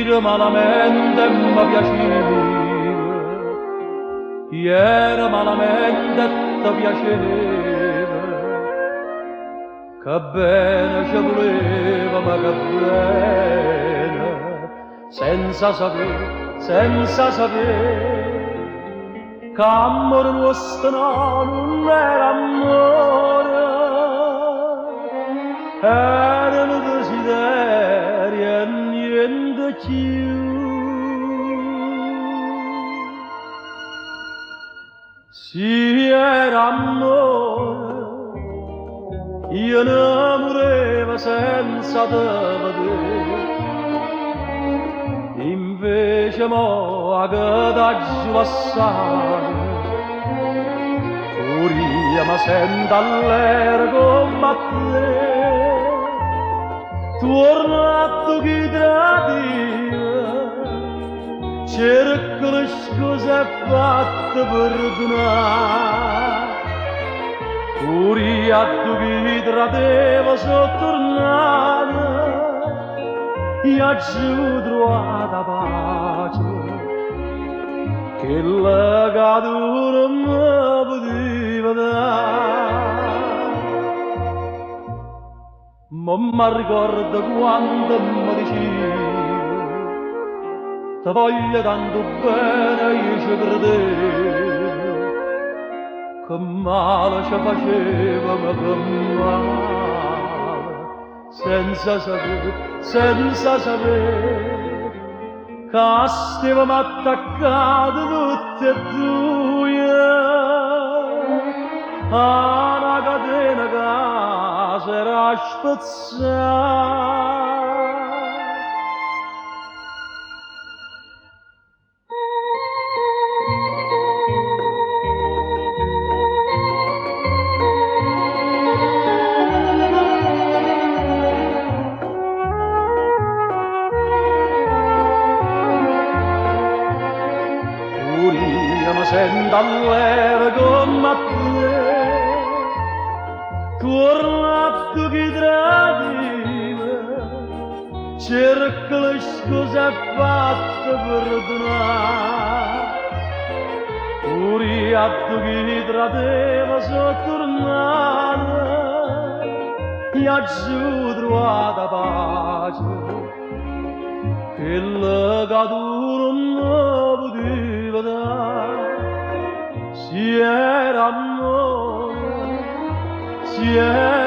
dire malamente mi piaceva, ieri malamente ti piaceva, che bene ci voleva, ma che bene, senza sapere, che amore nostro non era amore, era un desiderio e niente più. Si era amore, io ne morevo senza te vedere, invece mo a che t'hai passato, furia ma sento all'aria combattere, tornato chi tradiva, cerco le scuse fatte perdonare, furia tu chi tradiva sono tornata, io ci ho trovato pace, che la caduta mi poteva dare. Ma mi ricordo quando mi dicevi, ti voglio tanto bene, io ci credevo, che male ci faceva, ma che male, senza sapere, che stavamo attaccati tutti e due a una catena che s'era spezzata. Ma sento all'aria combattere, tornato chi tradiva, cerco le scuse fatte perdonare, furiato chi tradiva sono tornata, io ci ho trovato pace, che la caduta mi poteva dare. Si era amore, si era